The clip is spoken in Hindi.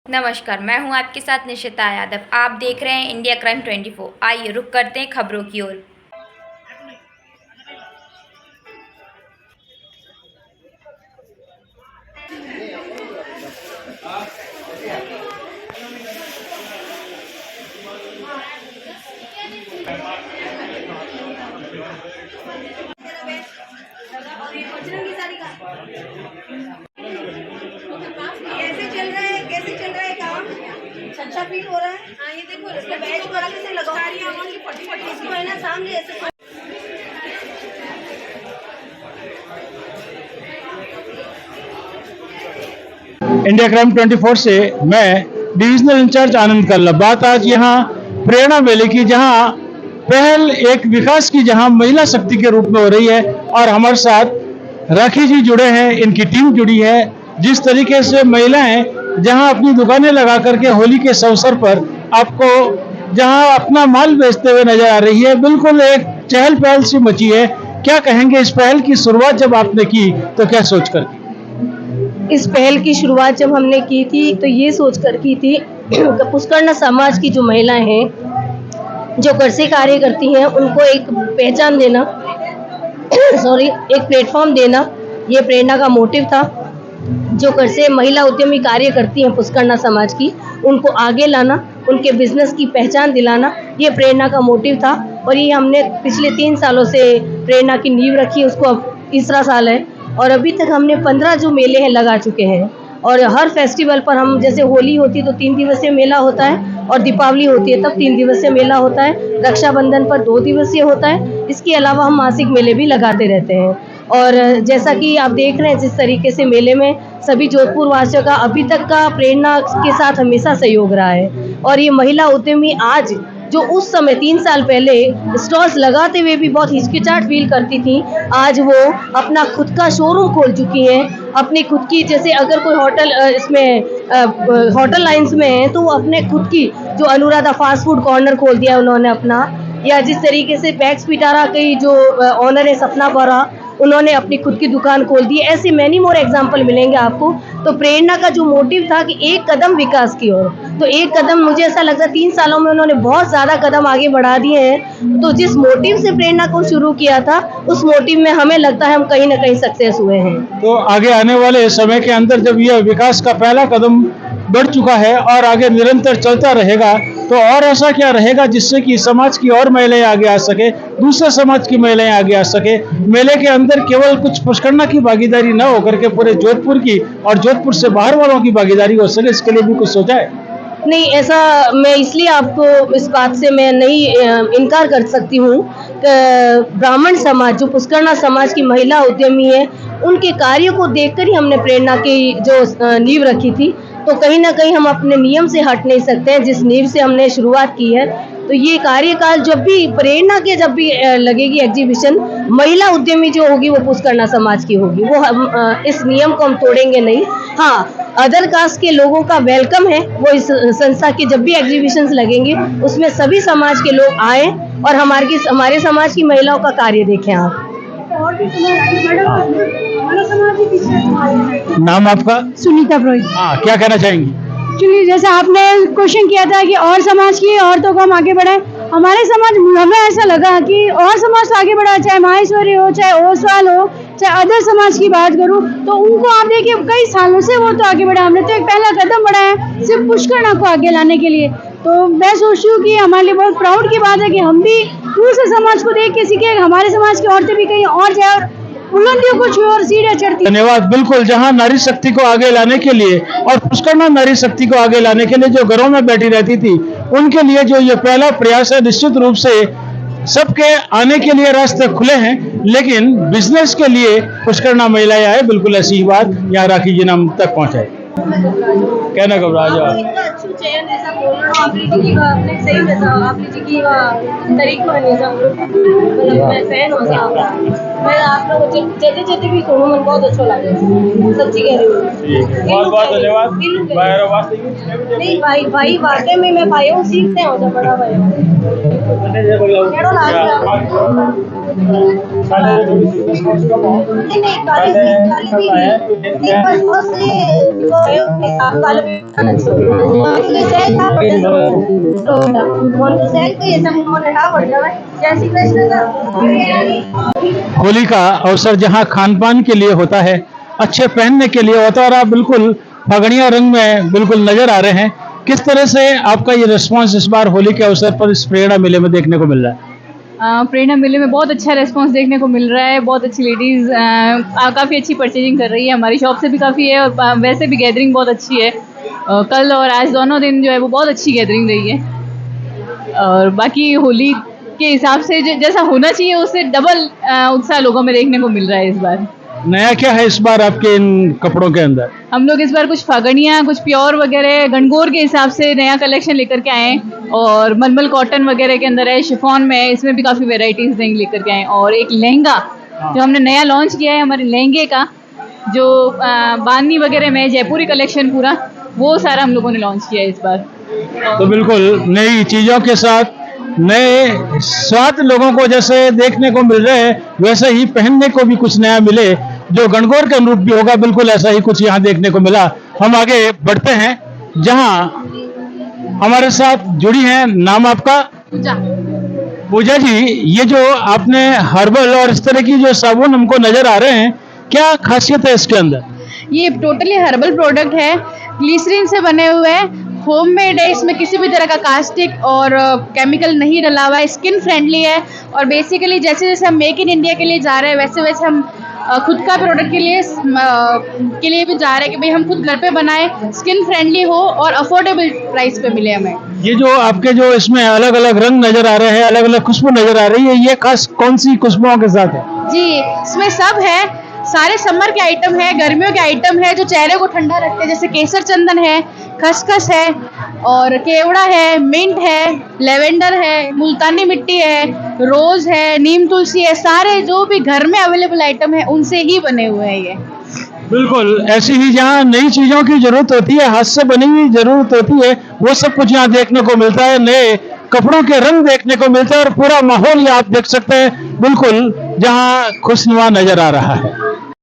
नमस्कार, मैं हूं आपके साथ निशिता यादव। आप देख रहे हैं इंडिया क्राइम 24। आइए रुक करते हैं खबरों की ओर। कैसे चल रहा है काम? अच्छा फील हो रहा है? हाँ, ये देखो इसका बैच बड़ा कैसे लगा इसको है ना सामने ऐसे। इंडिया क्राइम 24 से मैं डिविजनल इंचार्ज आनंद कल्ला। बात आज यहाँ प्रेरणा मेले की, जहाँ पहल एक विकास की, जहाँ महिला शक्ति के रूप में हो रही है और हमारे साथ राखी जी जुड़े हैं, इनकी टीम जुड़ी है। जिस तरीके से महिलाएं जहाँ अपनी दुकानें लगा करके होली के अवसर पर आपको जहाँ अपना माल बेचते हुए नजर आ रही है, बिल्कुल एक चहल पहल सी मची है। क्या कहेंगे, इस पहल की शुरुआत जब आपने की तो क्या सोच कर की? इस पहल की शुरुआत जब हमने की थी तो ये सोच कर की थी कि पुष्करना समाज की जो महिलाएं हैं, जो घर से कार्य करती हैं, उनको एक पहचान देना एक प्लेटफॉर्म देना, ये प्रेरणा का मोटिव था। जो घर से महिला उद्यमी कार्य करती हैं पुष्करना समाज की, उनको आगे लाना, उनके बिजनेस की पहचान दिलाना, ये प्रेरणा का मोटिव था। और ये हमने पिछले 3 सालों से प्रेरणा की नींव रखी, उसको अब तीसरा साल है और अभी तक हमने 15 जो मेले हैं लगा चुके हैं। और हर फेस्टिवल पर हम, जैसे होली होती है तो 3 दिवसीय मेला होता है, और दीपावली होती है तब 3 दिवसीय मेला होता है, रक्षाबंधन पर 2 दिवसीय होता है। इसके अलावा हम मासिक मेले भी लगाते रहते हैं। और जैसा कि आप देख रहे हैं, जिस तरीके से मेले में सभी जोधपुर वासियों का अभी तक का प्रेरणा के साथ हमेशा सहयोग रहा है। और ये महिला उद्यमी आज, जो उस समय 3 साल पहले स्टॉल्स लगाते हुए भी बहुत हिचकिचाहट फील करती थी, आज वो अपना खुद का शोरूम खोल चुकी हैं। अपनी खुद की, जैसे अगर कोई होटल इसमें होटल लाइंस में है तो वो अपने खुद की जो अनुराधा फास्ट फूड कॉर्नर खोल दिया उन्होंने अपना, या जिस तरीके से बैग्स पिटारा की जो ऑनर है सपना बोरा, उन्होंने अपनी खुद की दुकान खोल दी। ऐसे मैनी मोर एग्जाम्पल मिलेंगे आपको। तो प्रेरणा का जो मोटिव था कि एक कदम विकास की ओर, तो एक कदम, मुझे ऐसा लगता है 3 सालों में उन्होंने बहुत ज़्यादा कदम आगे बढ़ा दिए हैं। तो जिस मोटिव से प्रेरणा को शुरू किया था, उस मोटिव में हमें लगता है हम कहीं ना कहीं सक्सेस हुए हैं। तो आगे आने वाले समय के अंदर जब यह विकास का पहला कदम बढ़ चुका है और आगे निरंतर चलता रहेगा, तो और ऐसा क्या रहेगा जिससे कि समाज की और महिलाएं आगे आ सके, दूसरे समाज की महिलाएं आगे आ सके? मेले के अंदर केवल कुछ पुष्करना की भागीदारी न होकर के पूरे जोधपुर की और जोधपुर से बाहर वालों की भागीदारी हो सके, इसके लिए भी कुछ सोचा है? नहीं, ऐसा मैं इसलिए आपको इस बात से मैं नहीं इनकार कर सकती हूँ कि ब्राह्मण समाज, जो पुष्करना समाज की महिला उद्यमी है, उनके कार्यों को देखकर ही हमने प्रेरणा की जो नींव रखी थी। तो कहीं ना कहीं हम अपने नियम से हट नहीं सकते हैं, जिस नींव से हमने शुरुआत की है। तो ये कार्यकाल जब भी प्रेरणा के जब भी लगेगी एग्जीबिशन, महिला उद्यमी जो होगी वो पुष्करना समाज की होगी। वो हम इस नियम को हम तोड़ेंगे नहीं। हाँ, अदर कास्ट के लोगों का वेलकम है, वो इस संस्था के जब भी एग्जीबिशंस लगेंगे उसमें सभी समाज के लोग आए और हमारे समाज की महिलाओं का कार्य देखें आप। नाम आपका? सुनीता पुरोहित। हाँ, क्या कहना चाहेंगी? एक्चुअली जैसे आपने क्वेश्चन किया था कि और समाज की औरतों को हम आगे बढ़ाएं, हमारे समाज, हमें ऐसा लगा कि और समाज आगे बढ़ा, चाहे माहेश्वरी हो, चाहे ओसवाल हो, चाहे अदर समाज की बात करूं, तो उनको आप देखिए कई सालों से वो तो आगे बढ़ा। हमने तो एक पहला कदम बढ़ाया सिर्फ पुष्करना को आगे लाने के लिए। तो मैं सोचती हूँ कि हमारे लिए बहुत प्राउड की बात है कि हम भी दूसरे समाज को देख के सीखे, हमारे समाज की औरतें भी कहीं और जाए और बुलंदियों को छुए और सीढ़ियां चढ़ती। धन्यवाद। बिल्कुल, जहां नारी शक्ति को आगे लाने के लिए और पुष्करना नारी शक्ति को आगे लाने के लिए जो घरों में बैठी रहती थी, उनके लिए जो ये पहला प्रयास है, निश्चित रूप से सबके आने के लिए रास्ते खुले हैं, लेकिन बिजनेस के लिए पुष्करना महिलाएं आए, बिल्कुल ऐसी ही बात यहाँ राखी जी नाम तक पहुंचाए। कहना घबरा जाओ। अच्छा चयन ऐसा बोल रहा हूँ, आप जी की आपने सही में आप जी की तरीका है, मतलब मैं फैन हो गया। मैं आप लोग जैसे भी सुनूं, मन बहुत अच्छा लगे, सच्ची कह रही हूँ। बहुत बहुत धन्यवाद। नहीं भाई वाकई में मैं भाई हूँ, सीखते हैं, बड़ा भाई हूँ। होली का अवसर जहां खान पान के लिए होता है, अच्छे पहनने के लिए होता है, और आप बिल्कुल पगड़िया रंग में बिल्कुल नजर आ रहे हैं। किस तरह से आपका ये रिस्पांस इस बार होली के अवसर पर इस प्रेरणा मेले में देखने को मिल रहा है? प्रेरणा मेले में बहुत अच्छा रिस्पांस देखने को मिल रहा है। बहुत अच्छी लेडीज़ काफ़ी अच्छी परचेजिंग कर रही है, हमारी शॉप से भी काफ़ी है, और वैसे भी गैदरिंग बहुत अच्छी है। कल और आज दोनों दिन जो है वो बहुत अच्छी गैदरिंग रही है। और बाकी होली के हिसाब से जैसा होना चाहिए उससे डबल उत्साह लोगों में देखने को मिल रहा है इस बार। नया क्या है इस बार आपके इन कपड़ों के अंदर? हम लोग इस बार कुछ फागड़ियाँ, कुछ प्योर वगैरह गणगौर के हिसाब से नया कलेक्शन लेकर के आए हैं, और मलमल कॉटन वगैरह के अंदर है, शिफॉन में है, इसमें भी काफ़ी वेराइटीज़ लेकर के आए हैं। और एक लहंगा जो हमने नया लॉन्च किया है, हमारे लहंगे का जो बांधनी वगैरह में जयपुरी कलेक्शन पूरा, वो सारा हम लोगों ने लॉन्च किया है इस बार। तो बिल्कुल नई चीजों के साथ नए स्वाद लोगों को जैसे देखने को मिल रहे हैं, वैसे ही पहनने को भी कुछ नया मिले जो गणगौर के अनुरूप भी होगा। बिल्कुल ऐसा ही कुछ यहाँ देखने को मिला। हम आगे बढ़ते हैं, जहाँ हमारे साथ जुड़ी हैं, नाम आपका? पूजा। पूजा जी, ये जो आपने हर्बल और इस तरह की जो साबुन हमको नजर आ रहे हैं, क्या खासियत है इसके अंदर? ये टोटली हर्बल प्रोडक्ट है, ग्लिसरीन से बने हुए हैं, होममेड है, इसमें किसी भी तरह का कास्टिक और केमिकल नहीं डला हुआ है, स्किन फ्रेंडली है। और बेसिकली जैसे जैसे हम मेक इन इंडिया के लिए जा रहे हैं, वैसे वैसे हम खुद का प्रोडक्ट के लिए भी जा रहे हैं कि भाई हम खुद घर पे बनाएं, स्किन फ्रेंडली हो और अफोर्डेबल प्राइस पे मिले हमें। ये जो आपके जो इसमें अलग अलग रंग नजर आ रहे हैं, अलग अलग खुशबू नजर आ रही है, ये खास कौन सी खुशबुओं के साथ है? जी, इसमें सब है, सारे समर के आइटम है, गर्मियों के आइटम है जो चेहरे को ठंडा रखते हैं, जैसे केसर चंदन है, खसखस है, और केवड़ा है, मिंट है, लेवेंडर है, मुल्तानी मिट्टी है, रोज है, नीम तुलसी है, सारे जो भी घर में अवेलेबल आइटम है उनसे ही बने हुए हैं ये। बिल्कुल ऐसी ही जहाँ नई चीजों की जरूरत होती है, हाथ से बनी हुई जरूरत होती है, वो सब कुछ यहाँ देखने को मिलता है। नए कपड़ों के रंग देखने को मिलता है, और पूरा माहौल आप देख सकते हैं बिल्कुल जहाँ खुशनुमा नजर आ रहा है।